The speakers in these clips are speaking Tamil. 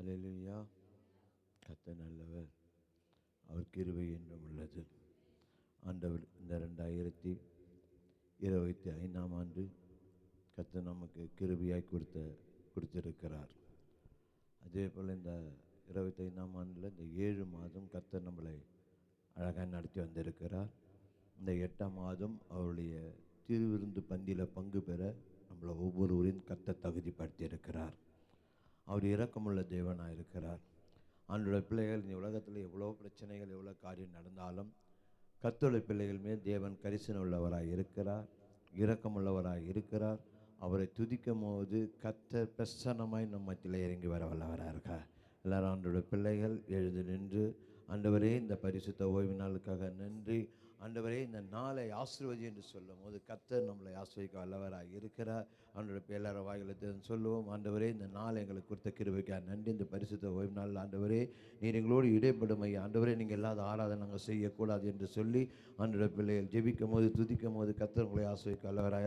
அல்லேலூயா. கர்த்தர் நல்லவர், அவர் கிருபை என்றும் உள்ளது. ஆண்டவர் இந்த 2025 ஆண்டு கர்த்தர் நமக்கு கிருபையாய் கொடுத்திருக்கிறார். அதே போல் இந்த 25 ஆண்டில் இந்த 7 மாதம் கர்த்தர் நம்மளை அழகாக நடத்தி வந்திருக்கிறார். இந்த 8ஆம் மாதம் அவருடைய திருவிருந்து பந்தியில் பங்கு பெற நம்மளை ஒவ்வொருவரையும் கர்த்தர் தகுதிப்படுத்தி இருக்கிறார். அவர் இரக்கமுள்ள தேவனாக இருக்கிறார். ஆண்டோடைய பிள்ளைகள், இந்த உலகத்தில் எவ்வளோ பிரச்சனைகள், எவ்வளோ காரியம் நடந்தாலும் கர்த்தருடைய பிள்ளைகள் மேல் தேவன் கரிசனை உள்ளவராக இருக்கிறார், இரக்கமுள்ளவராக இருக்கிறார். அவரை துதிக்கும் போது கர்த்தர் பிரசன்னமாய் நம் மத்தியில் இறங்கி வர வல்லவராக இருக்கார். எல்லாரும் ஆண்டோடைய பிள்ளைகள் எழுந்து நின்று, ஆண்டவரே இந்த பரிசுத்த ஓய்வு நாளுக்காக நன்றி, ஆண்டவரே இந்த நாளை ஆசீர்வதி என்று சொல்லும் போது கர்த்தர் நம்மளை ஆசீர்வதிக்க வல்லவராக இருக்கிறார். ஆண்டவருடைய எல்லாரும் வாயிலத்தை சொல்லுவோம், ஆண்டவரே இந்த நாள் எங்களுக்கு கொடுத்த கிருபைக்காக நன்றி. இந்த பரிசுத்த ஓய்வு நாள் ஆண்டவரே நீர் எங்களோடு இடைப்படும் ஐயா. ஆண்டவரே நீங்கள் இல்லாத ஆராதனை நாங்கள் செய்யக்கூடாது என்று சொல்லி ஆண்டவருடைய பிள்ளைகள் ஜெபிக்கும் போது துதிக்கும் போது கர்த்தர் உங்களை ஆசீர்வதிக்க வல்லவராக.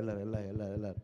எல்லாரும்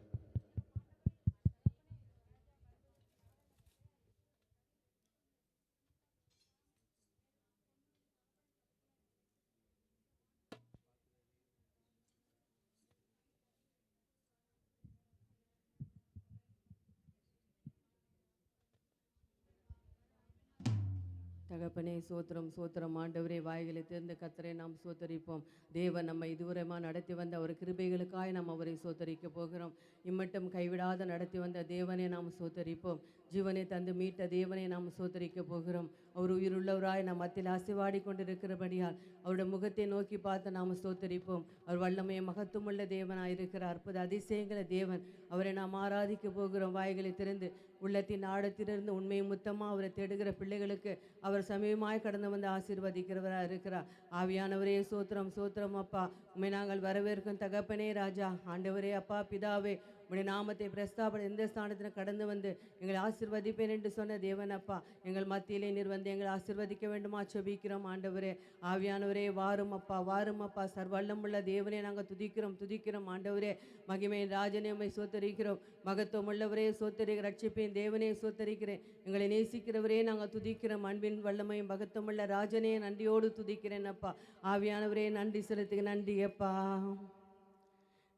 தகப்பனே சோத்திரம் சோத்திரம். ஆண்டவரே வாய்களை தேர்ந்த கர்த்தரை நாம் சோத்தரிப்போம். தேவன் நம்ம இதுவரைமா நடத்தி வந்த அவர் கிருபைகளுக்காய் நாம் அவரை சோத்தரிக்க போகிறோம். இம்மட்டும் கைவிடாத நடத்தி வந்த தேவனை நாம் சோத்தரிப்போம். ஜீவனை தந்து மீட்ட தேவனை நாம் சோத்தரிக்க போகிறோம். அவர் உயிருள்ளவராய் நாம் மத்தியில் ஆசீர்வாடி கொண்டிருக்கிறபடியால் அவருடைய முகத்தை நோக்கி பார்த்து நாம் சோத்தரிப்போம். அவர் வல்லமையை மகத்துவமுள்ள தேவனாய் இருக்கிறார். அற்புத அதிசயங்கள தேவன், அவரை நாம் ஆராதிக்க போகிறோம். வாய்களை திறந்து உள்ளத்தின் ஆழத்திலிருந்து உண்மையை முத்தமாக அவரை தேடுகிற பிள்ளைகளுக்கு அவர் சமீபமாய் கடந்து வந்து ஆசீர்வதிக்கிறவராக இருக்கிறார். ஆவியானவரே சோத்திரம் சோத்திரம் அப்பா. உண்மை நாங்கள் வரவேற்கும் தகப்பனே ராஜா. ஆண்டவரே அப்பா பிதாவே, உடைய நாமத்தை பிரஸ்தாபன எந்த ஸ்தானத்தில் கடந்து வந்து எங்களை ஆசீர்வதிப்பேன் என்று சொன்ன தேவன் அப்பா, எங்கள் மத்தியிலே நீர் வந்து எங்களை ஆசீர்வதிக்க வேண்டுமா செபிக்கிறோம். ஆண்டவரே ஆவியானவரே வாரும் அப்பா, வாரும் அப்பா. சர்வல்லமுள்ள தேவனே நாங்கள் துதிக்கிறோம் ஆண்டவரே. மகிமையின் ராஜனே உம்மை சோத்தரிக்கிறோம். மகத்துவம் உள்ளவரே சோத்தரிக்க, ரட்சிப்பேன் தேவனே சோத்தரிக்கிறேன். எங்களை நேசிக்கிறவரே நாங்கள் துதிக்கிறோம். அன்பின் வல்லமையும் மகத்துவமுள்ள ராஜனே நன்றியோடு துதிக்கிறேன் அப்பா. ஆவியானவரே நன்றி செலுத்துக. நன்றி அப்பா.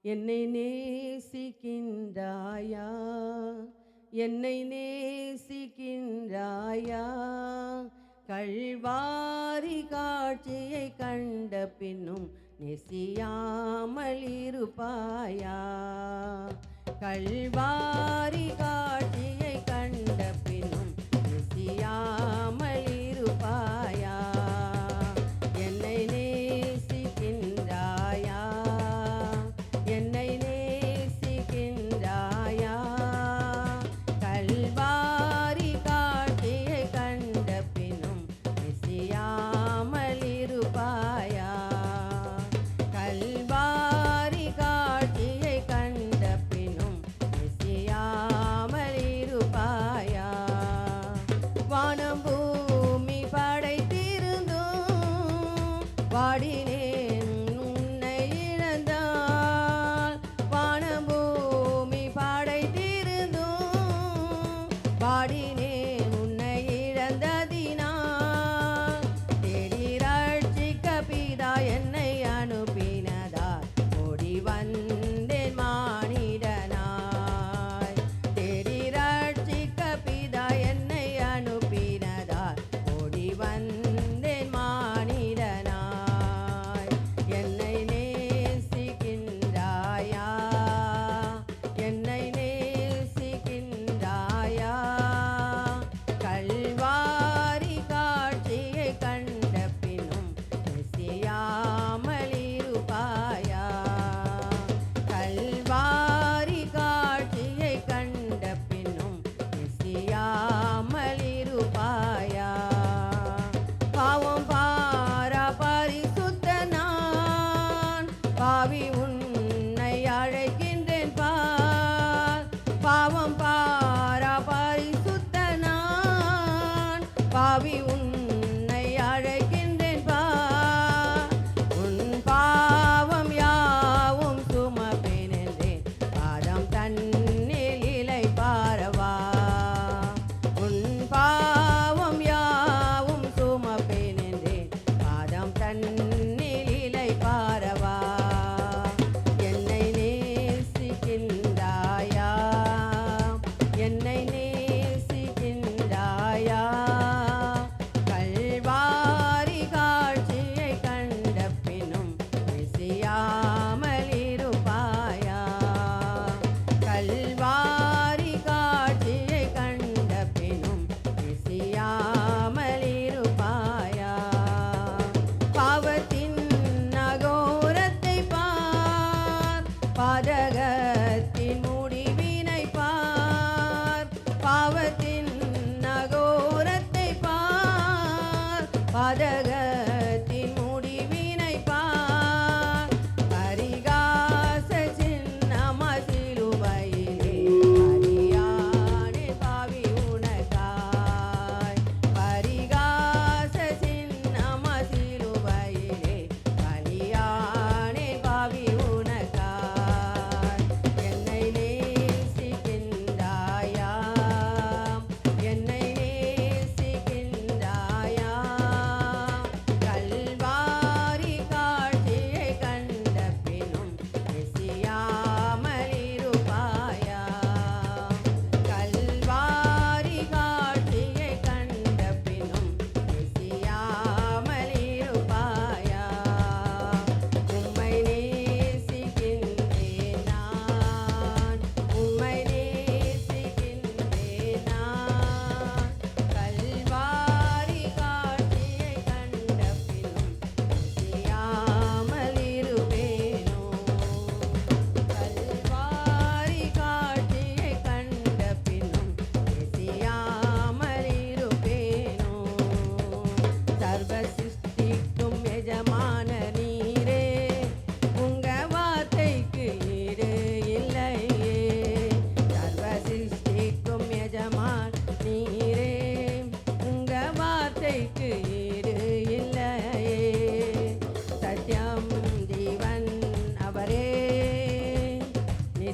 என்னை நேசிக்கின்றாயா, என்னை நேசிக்கின்றாயா, கல்வாரி காட்சியை கண்ட பின்னும் நெசியாமல் இருப்பாயா, கல்வாரி காட்சியை கண்ட பின்னும் நெசியாமல் இருப்பாயா, என்னை நேசிக்கின்றாயா, என்னை நேசிக்கின்றாயா, கல்வாரி காட்சியை கண்ட பின்னும் நெசியாமல் இருப்பாயா, கல்வாரி காட்சியை கண்ட பின்னும் நெசியாமல்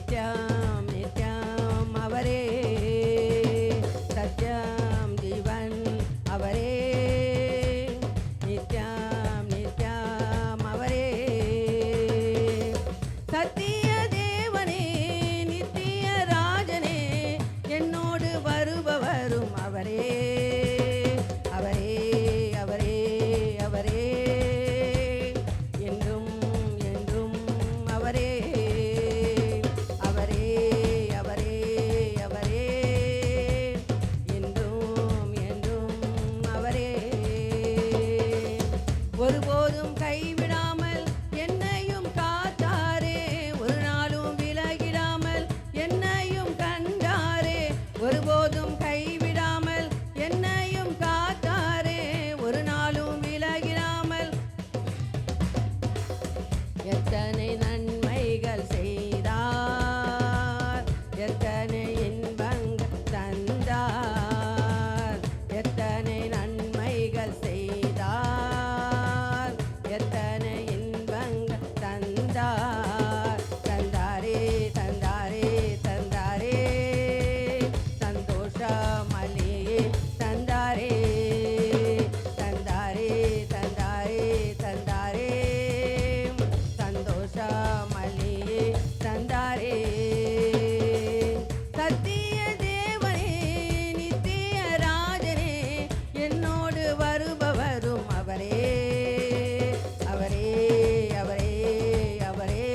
நித்யம் நித்யம் அவரே, சத்யம் ஜீவன் அவரே, நித்யம் நித்யம் அவரே, சத்திய தேவனே நித்திய ராஜனே என்னோடு வருபவரும் அவரே, அவரே அவரே அவரே, என்றும் என்றும் அவரே, அவரே அவரே அவரே, என்றும் என்றும் அவரே, ஒருபோதும் கைவிடாமல் என்னையும் காத்தாரே, ஒரு நாளும் விலகிடாமல் என்னையும் கண்டாரே, ஒருபோதும் கைவிடாமல் என்னையும் காத்தாரே, ஒரு நாளும் விலகிடாமல் எத்தனை நன்மைகள் செய்தார், எத்தனை இன்பங்கள் தந்தார், எத்தனை நன்மைகள் செய்தார், எத்தனை இன்பங்கள் தந்தார், தந்தாரே தந்தாரே தந்தாரே, சந்தோஷமளியே தந்தாரே, தந்தாரே தந்தாரே தந்தாரே, சந்தோஷமளியே தந்தாரே, சத்திய தேவனே நித்திய ராஜனே என்னோடு வருபவரும் அவரே, அவரே அவரே அவரே,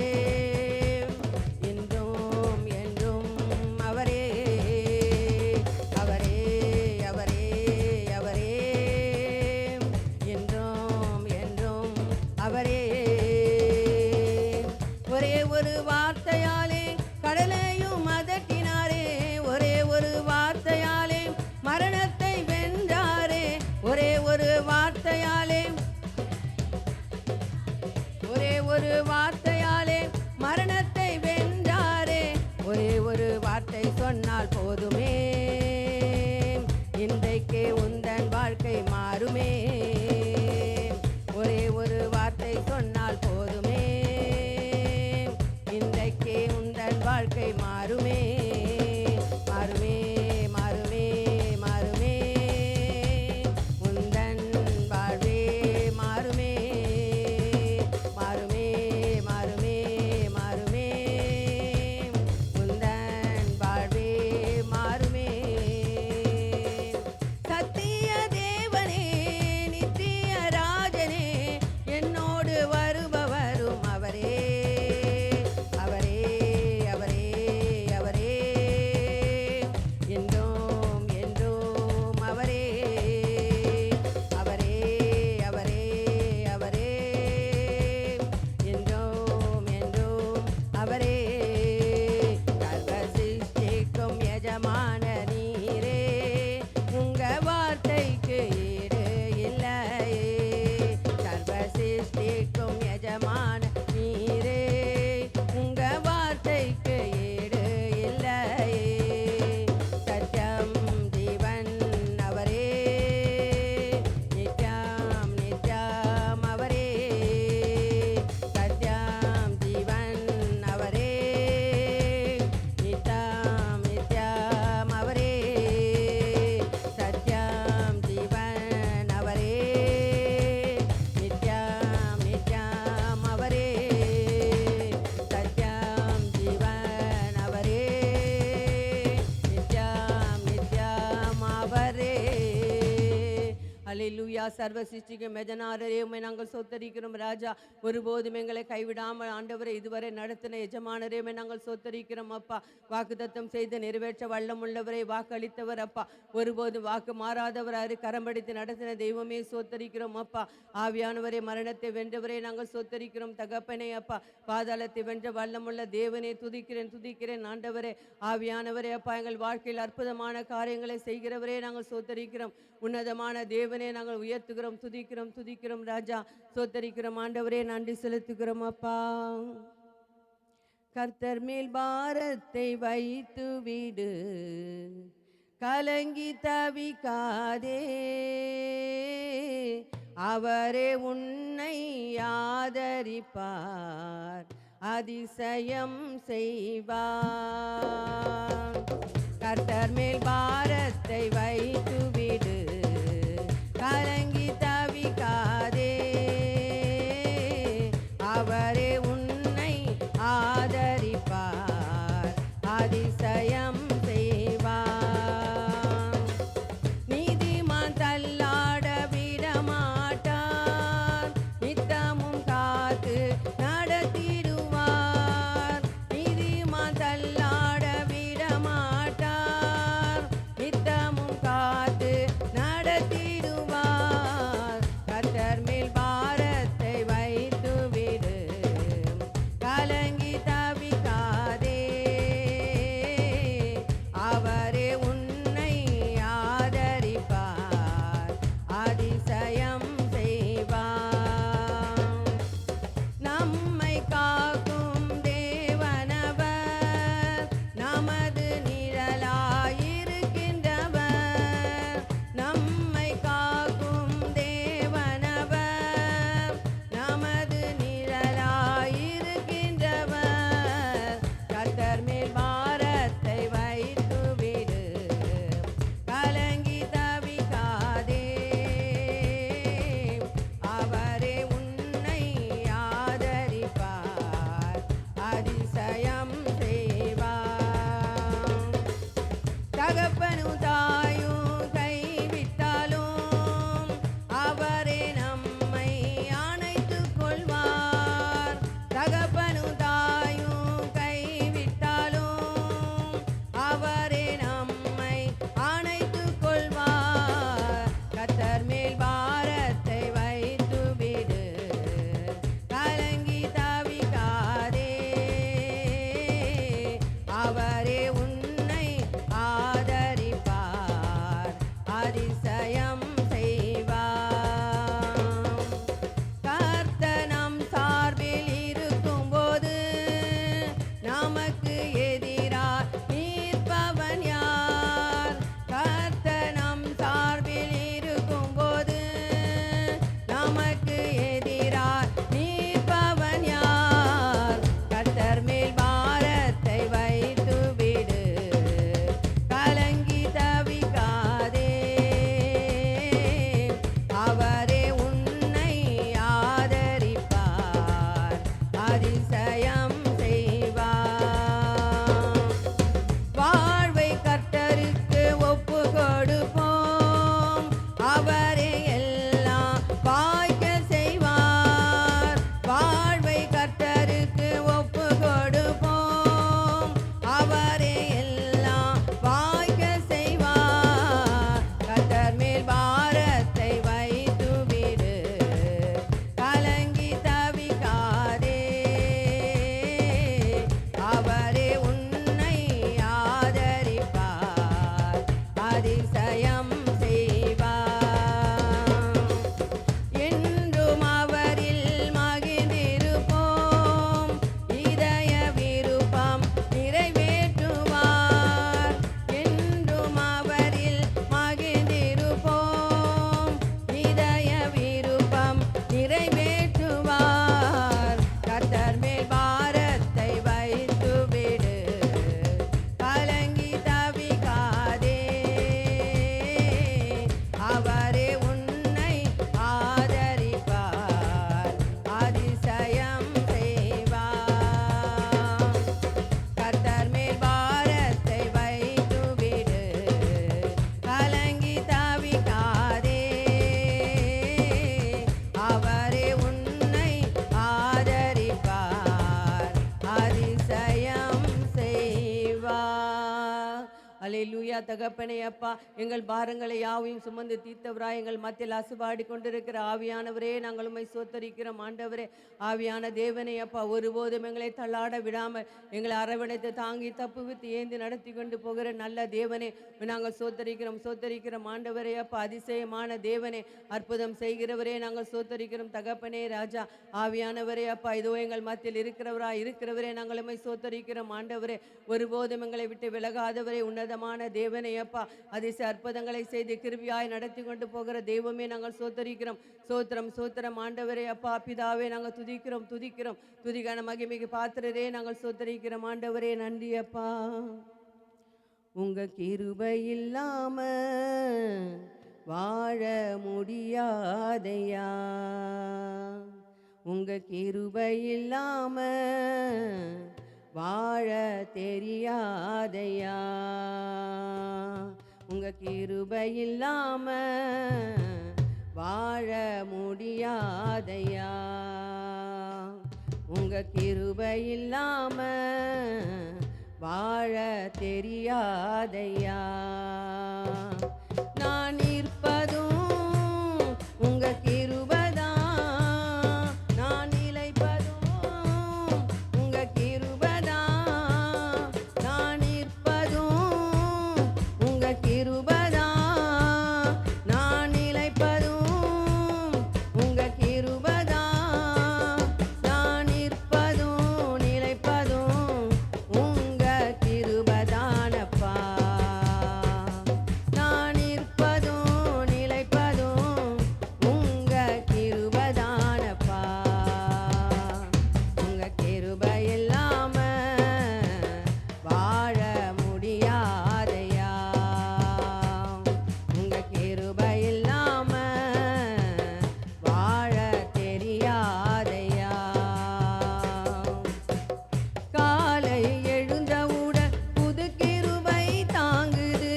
என்றும் என்றும் அவரே, அவரே அவரே அவரே, என்றும் என்றும் அவரே, ஒரே ஒரு வார்த்தையாலே கடலையும் அதட்டினாரே, ஒரே ஒரு வார்த்தையாலே மரணத்தை வென்றாரே, ஒரே ஒரு வார்த்தையாலே, ஒரே ஒரு வார்த்தையாலே மரணத்தை வென்றாரே, ஒரே ஒரு வார்த்தை சொன்னால் போதுமே, இன்றைக்கே உந்தன் வாழ்க்கை மாறுமே, ஒரே ஒரு வார்த்தை சொன்னால் போதுமே, இன்றைக்கே உந்தன் வாழ்க்கை மாறுமே, மாறுமே மாறுமே மாறுமே, உந்தன் வாழ்வே மாறுமே, மாறுமே மாறுமே மாறுமே, உந்தன் வாழ்வே மாறுமே, சத்திய தேவனே நித்திய ராஜனே என்னோடு வருபவரும் அவரே, அவரே அவரே அவரே, என்றும் என்றும் அவரே, அவரே அவரே அவரே, என்றும் என்றும் அவரே, சர்வ சிருஷ்டிக்கும் எஜமான நீரே, உங்க வார்த்தைக்கு ஈடு இல்லையே, சர்வ சிருஷ்டிக்கும் எஜமான நீரே, உங்க வார்த்தைக்கு ஈடு இல்லையே, சத்யம் ஜீவன் அவரே, நித்யம் நித்யம் அவரே, சத்யம் ஜீவன் அவரே, நித்யம் நித்யம் அவரே, சத்யம் ஜீவன் அவரே, நித்யம் நித்யம் அவரே, சத்யம் ஜீவன் அவரே, நித்யம் நித்யம் அவரே. அல்லேலூயா. சர்வ சிருஷ்டிக்கும் எஜமானரே உம்மை நாங்கள் சோத்தரிக்கிறோம் ராஜா, ஒருபோதும் எங்களை கைவிடாமல் ஆண்டவரை இதுவரை நடத்தின எஜமானரே உம்மை நாங்கள் சோத்தரிக்கிறோம் அப்பா, வாக்குத்தத்தம் செய்து நிறைவேற்ற வல்லம் உள்ளவரை வாக்களித்தவர் அப்பா, ஒருபோதும் வாக்கு மாறாதவராரு கரம்படித்து நடத்தின தெய்வமே சோத்தரிக்கிறோம் அப்பா, ஆவியானவரே மரணத்தை வென்றவரே நாங்கள் சோத்தரிக்கிறோம் தகப்பனே அப்பா, பாதாளத்தை வென்ற வல்லமுள்ள தேவனே துதிக்கிறேன் துதிக்கிறேன் ஆண்டவரே, ஆவியானவரே அப்பா, எங்கள் வாழ்க்கையில் அற்புதமான காரியங்களை செய்கிறவரே நாங்கள் சோத்தரிக்கிறோம், உன்னதமான தேவனே நாங்கள் உயர்த்துகிறோம் துதிக்கிறோம் துதிக்கிறோம் ராஜா, சோத்தரிக்கிறோம் ஆண்டவரே, நன்றி செலுத்துகிறோம் அப்பா. கர்த்தர் மேல் பாரத்தை வைத்து விடு, கலங்கி தவிக்காதே, அவரே உன்னை ஆதரிப்பார், அதிசயம் செய்வார். கர்த்தர் மேல் பாரத்தை வைத்துவிடு, கலங்கி தவிக்காதே. அவரே உன்னை ஆதரிப்பார், அதிசயம் செய்வார். நீதிமான் தள்ளாட விடமாட்டார், நித்தமும் காத்து நடத்திடுவார். நீதிமான் தள்ளாட விடமாட்டார், நித்தமும் காத்து நடத்திடுவார். கர்த்தர் மேல் பாரத்தை வைத்துவிடு, கலங்கி தவிக்காதே. அவரே உன்னை ஆதரிப்பார், அதிசயம் செய்வார். நம்மை காக்கும் தேவனவர், நமது நிழலாயிருக்கின்றவர். நம்மை காக்கும் தேவனவர், நமது நிழலாயிருக்கின்றவர். கர்த்தர் மேல் பாரத்தை வைத்துவிடு, கலங்கி தவிக்காதே. அவரே உன்னை ஆதரிப்பார், அதிசயம் செய்வார். தகப்பனும் தாயும் கைவிட்டாலும் அவரே நம்மை அணைத்துக் கொள்வார். தகப்பனும் தாயும் கைவிட்டாலும் அவரே நம்மை அணைத்துக் கொள்வார். கர்த்தர் மேல் பாரத்தை வைத்துவிடு, கலங்கி தவிக்காதே. அவரே உன்னை ஆதரிப்பார், அதிசயம் செய்வார். கர்த்தர் நம் சார்பில் இருக்கும்போது நமக்கு எதிராக நிற்பவன் யார்? கர்த்தர் நம் சார்பில் இருக்கும்போது நமக்கு எதிராக நிற்பவன் யார்? கர்த்தர் மேல் பாரத்தை வைத்துவிடு, கலங்கி தவிக்காதே. அவரே உன்னை ஆதரிப்பார், அதிசயம் செய்வார். வாழ்வை கர்த்தருக்கு ஒப்பு கொடுப்போம், அவரே எல்லாம் வாய்க்க செய்வார். வாழ்வை கர்த்தருக்கு ஒப்பு கொடுப்போம், அவரே எல்லாம் வாய்க்க செய்வார். கர்த்தர் மேல் பாரத்தை வைத்துவிடு, கலங்கி தவிக்காதே. அவரே உன்னை ஆதரிப்பார், அதிசயம் செய்வார். என்றும் அவரில் மகிழ்ந்திருப்போம், இதய விருப்பம் நிறைவேற்றுவார். என்றும் அவரில் மகிழ்ந்திருப்போம், இதய விருப்பம் நிறைவேற்றுவார். கர்த்தர் மேல் பாரத்தை வைத்துவிடு, கலங்கி தவிக்காதே. அவரே உன்னை ஆதரிப்பார், அதிசயம் செய்வார். கர்த்தர் மேல் பாரத்தை வைத்துவிடு, கலங்கி தவிக்காதே. அவரே உன்னை ஆதரிப்பார், அதிசயம் செய்வார். அல்லேலூயா. தகப்பனே அப்பா, எங்கள் பாரங்களை யாவையும் சுமந்து தீர்த்தவராய் எங்கள் மத்தியில் அசுபாடி கொண்டிருக்கிற ஆவியானவரே, நாங்கள் உம்மை சோத்தரிக்கிறோம். ஆண்டவரே, ஆவியான தேவனே அப்பா, ஒருபோதும் எங்களை தள்ளாட விடாமல் எங்களை அரவணைத்து தாங்கி தப்புவித்து ஏந்தி நடத்தி கொண்டு போகிற நல்ல தேவனே, நாங்கள் சோத்தரிக்கிறோம். ஆண்டவரே அப்பா, அதிசயமான தேவனே, அற்புதம் செய்கிறவரே, நாங்கள் சோத்தரிக்கிறோம். தகப்பனே ராஜா, ஆவியானவரே அப்பா, இதோ எங்கள் மத்தியில் இருக்கிறவரே, நாங்கள் உம்மை சோத்தரிக்கிறோம். ஆண்டவரே, ஒருபோதும் எங்களை விட்டு விலகாதவரே, உன்னத உன்னதமான தேவனை அப்பா அதிசய அற்புதங்களை செய்து கிருபியாய் நடத்தி கொண்டு போகிற தெய்வமே நாங்கள் சோத்தரிக்கிறோம். சோத்திரம் சோத்திரம் ஆண்டவரே அப்பா பிதாவே நாங்கள் துதிக்கிறோம் துதிக்கிறோம். துதிக்கான மகிமைக்கு பாத்திரரே நாங்கள் சோத்தரிக்கிறோம். ஆண்டவரே நன்றி அப்பா. உங்க கிருபை இல்லாம வாழ முடியாதையா, உங்க கிருபை இல்லாம வாழ தெரியாதையா, உங்க கிருபை இல்லாம வாழ முடியாதையா, உங்க கிருபை இல்லாம வாழ தெரியாதையா. நான் இருப்பதும் உங்க கிருபைதான், நான் நிலைப்பதும் உங்க கிருபைதான், நான் இருப்பதும் உங்க கிருபைதான், நான் நிலைப்பதும் உங்க கிருபைதான், நான் இருப்பதும் நிலைப்பதும் உங்க கிருபைதானப்பா, நான் இருப்பதும் நிலைப்பதும் உங்க கிருபைதானப்பா, உங்க கிருபை இல்லாம வாழ முடியாதையா, உங்க கிருபை இல்லாம வாழ தெரியாதையா. காலை எழுந்தவுடன் புது கிருபை தாங்குது,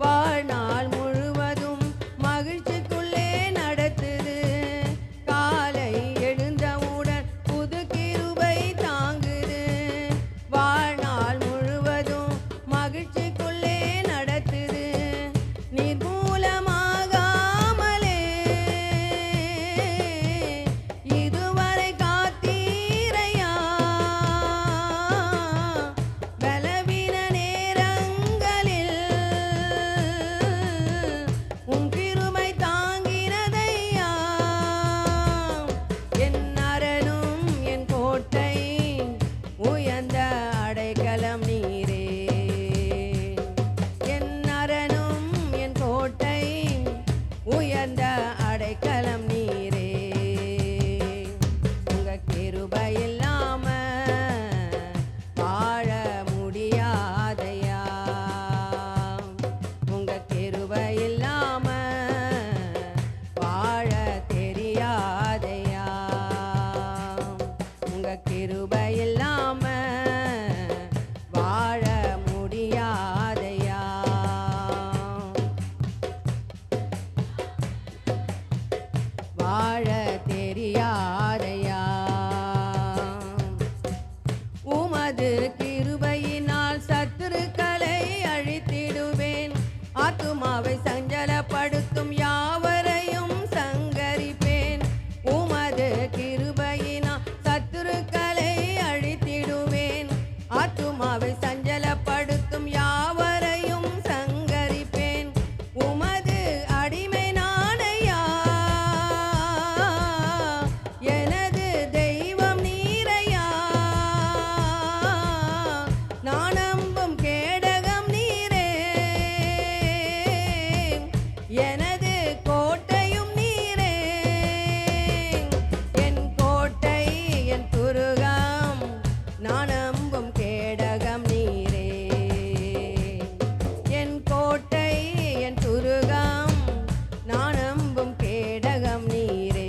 வாழ்நாள் முழுவதும் மகிழ்ச்சிக்குள்ளே நடத்துது. காலை எழுந்தவுடன் புது கிருபை தாங்குது, வாழ்நாள் முழுவதும் மகிழ்ச்சிக்குள்ளே நடத்துது. நிர்மூலமாகாமலே இதுவரை காத்தீரையா, பலவீன நேரங்களில் உன் கிருபை தாங்கினதையா. என் அரணும் என் கோட்டை உயர்ந்த அடைக்கலம் நீரே, என் அரணும் என் கோட்டை உயர்ந்த அடைக்கலம் நீரே. உங்க கிருபை இல்லாம வாழ முடியாதையா, உங்க கிருபை இல்லாம வாழ தெரியாதையா, உங்க கிருபை இல்லாம வாழ முடியாதையா. வாழ தெரியாதையா. உமது கிருபையினால் சத்துருக்களை அழித்திடுவேன், ஆத்துமாவை சஞ்சலப்படுத்தும் யாவரையும் சங்கரிப்பேன். உமது கிருபையினால் சத்துருக்களை அழித்திடுவேன், ஆத்துமாவை சஞ்சலப்படுத்தும் யாவரையும் சங்கரிப்பேன். உமது அடிமை நானையா, எனது தெய்வம் நீரையா, நான் நம்பும் கேடகம் நீரே, எனது கோட்டையும் நீரே. என் கோட்டை என் துருகம், நான் நம்பும் கேடகம் நீரே, என் கோட்டை என் துருகம், நான் நம்பும் கேடகம் நீரே.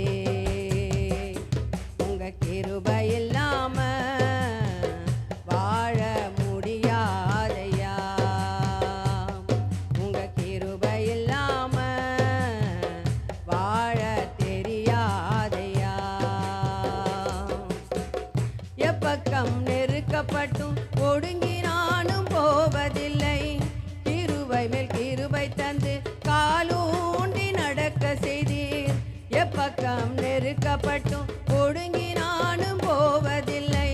உங்க கிருபை இல்லாம வாழ முடியாதையா, உங்க கிருபை இல்லாம வாழ தெரியாதையா. எப்பக்கம் நெருக்கப்பட்டும் ஒடுங்கினானும் போவதில்லை, கிருபை மேல் கிருபை தந்து காலூண்டி நடக்க செய்தீர். எப்பக்கம் நெருக்கப்பட்டும் ஒடுங்கினானும் போவதில்லை,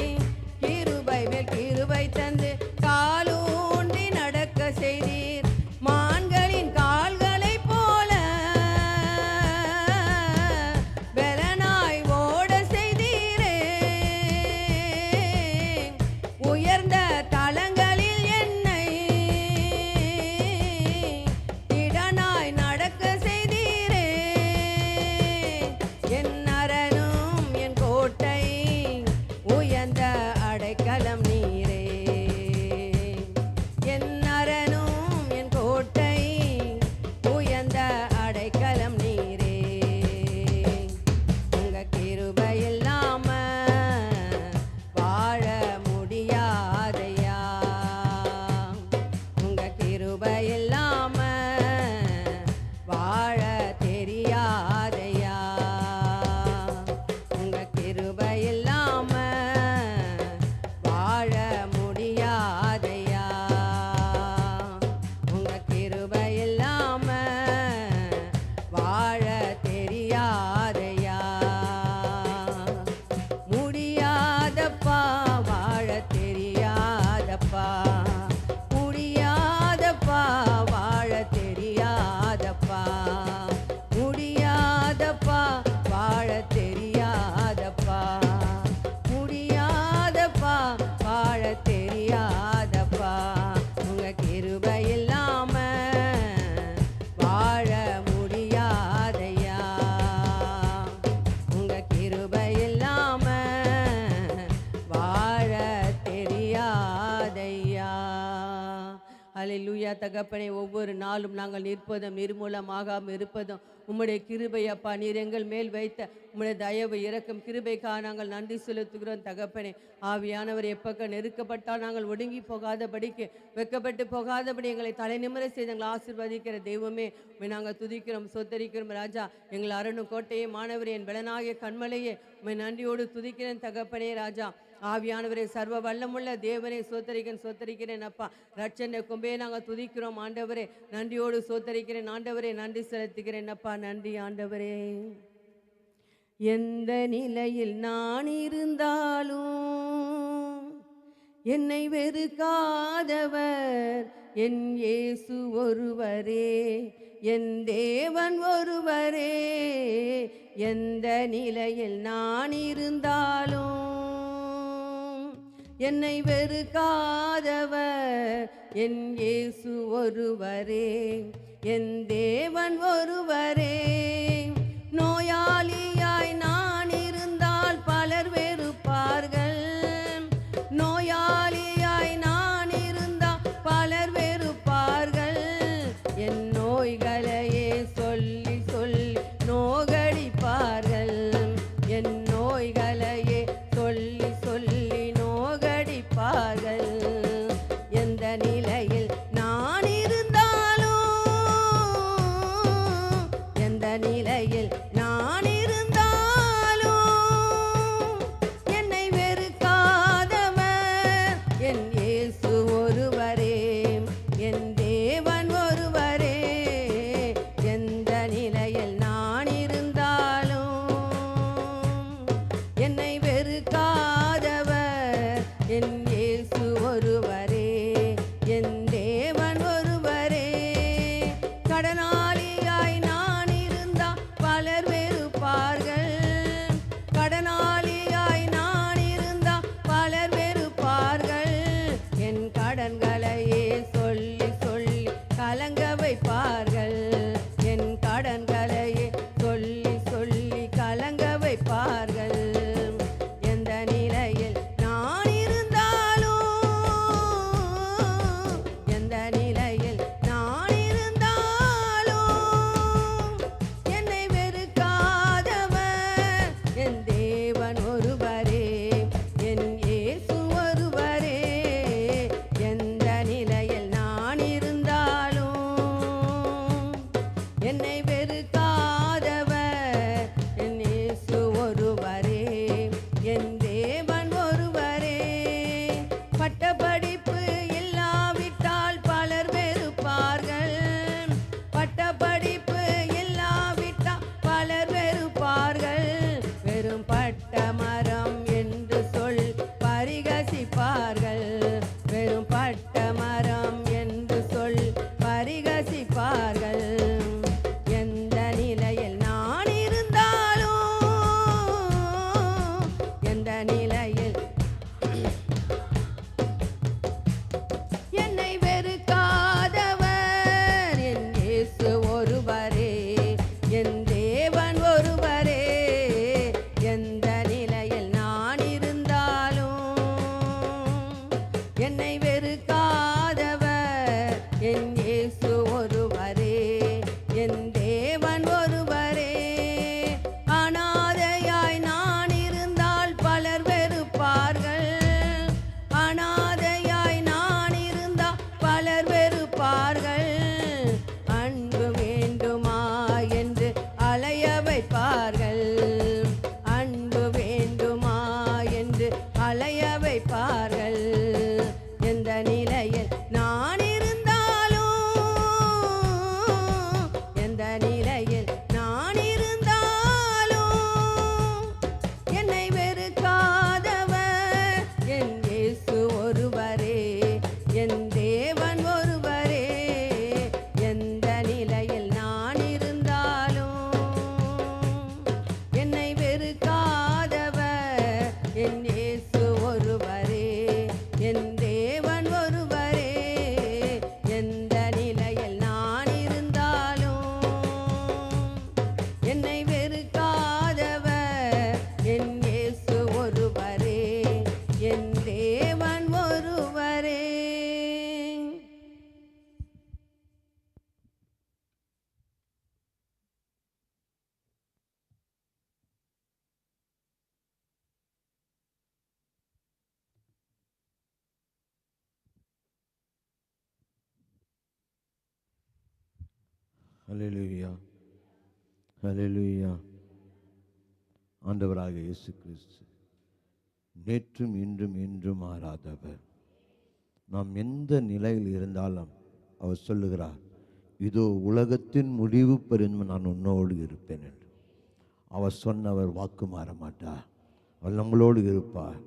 கிருபை மேல் கிருபை தந்து காலூண்டி நடக்க செய்தீர். மான்களின் கால்களைப் போல பெலனாய் ஓட செய்தீரே, உயர்ந்த தலங்களில் என்னை அல்லேலூயா தகப்பனே, ஒவ்வொரு நாளும் நாங்கள் நிற்பதும் நிர்மூலமாகாமல் இருப்பதும் உம்முடைய கிருபை அப்பா. நீர் எங்கள் மேல் வைத்த உம்முடைய தயவு இரக்கம் கிருபைக்காக நாங்கள் நன்றி செலுத்துகிறோம் தகப்பனே. ஆவியானவர் எப்பக்க நெருக்கப்பட்டால் நாங்கள் ஒடுங்கி போகாதபடிக்கு, வெக்கப்பட்டு போகாதபடி எங்களை தலைநிமிர செய்து எங்களை ஆசீர்வதிக்கிற தெய்வமே, உம்மை நாங்கள் துதிக்கிறோம் சொத்தரிக்கிறோம் ராஜா. எங்கள் அரணும் கோட்டையே மாணவரே, என் பலனாகிய கண்மலையே, உம்மை நன்றியோடு துதிக்கிறேன் தகப்பனே ராஜா. ஆவியானவரே, சர்வ வல்லமுள்ள தேவனே, சோத்தரிக்கிறேன் அப்பா. ரட்சனை கொம்பே நாங்கள் துதிக்கிறோம் ஆண்டவரே. நன்றியோடு சோத்தரிக்கிறேன் ஆண்டவரே, நன்றி செலுத்துகிறேன் அப்பா. நன்றி ஆண்டவரே. எந்த நிலையில் நான் இருந்தாலும் என்னை வெறுக்காதவர் என் இயேசு ஒருவரே, என் தேவன் ஒருவரே. எந்த நிலையில் நான் இருந்தாலும் என்னை வெறுக்காதவர் என் இயேசு ஒருவரே, என் தேவன் ஒருவரே. நோயாளியாய் நான் இருந்தால் பலர் வெறுப்பார்கள், நோயாளியாய் நான் இருந்தால் பலர் வெறுப்பார்கள். என் நோய்களையே சொல்லி சொல்லி நோகடிப்பார்கள், என் நோய்களையே சொல்லி சொல்லி நோகடிப்பார்கள். எந்த நிலையில் நான் இருந்தாலும், எந்த நிலையில் நான் இருந்தாலும் ஹல்லேலூயா, ஹல்லேலூயா. ஆண்டவராக இயேசு கிறிஸ்து நேற்றும் இன்றும் என்றும் மாறாதவர். நாம் எந்த நிலையில் இருந்தாலும் அவர் சொல்லுகிறார், இதோ உலகத்தின் முடிவு பெறும் நான் உன்னோடு இருப்பேன் என்று. அவர் சொன்னவர் வாக்கு மாற மாட்டார். அவர் நம்மளோடு இருப்பார்,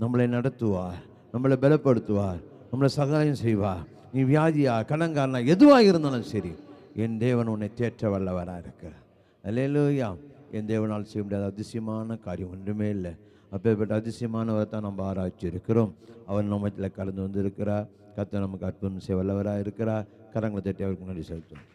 நம்மளை நடத்துவார், நம்மளை பலப்படுத்துவார், நம்மளை சகாயம் செய்வார். நீ வியாதியா கடன்காரனா எதுவாக இருந்தாலும் சரி, என் தேவன் உன்னை தேற்ற வல்லவராக இருக்கிறார். அல்லேலூயா. என் தேவனால் செய்ய முடியாத அதிசயமான காரியம் ஒன்றுமே இல்லை. அப்பேற்பட்ட அதிசயமானவரை தான் நம்ம ஆராய்ச்சி இருக்கிறோம். அவர் நம்மத்தில் கலந்து வந்து இருக்கிறார். கர்த்தர் நமக்கு அற்புதம் செய்ய வல்லவராக இருக்கிறார். கரங்களை தட்டி அவருக்கு முன்னாடி செலுத்தும்.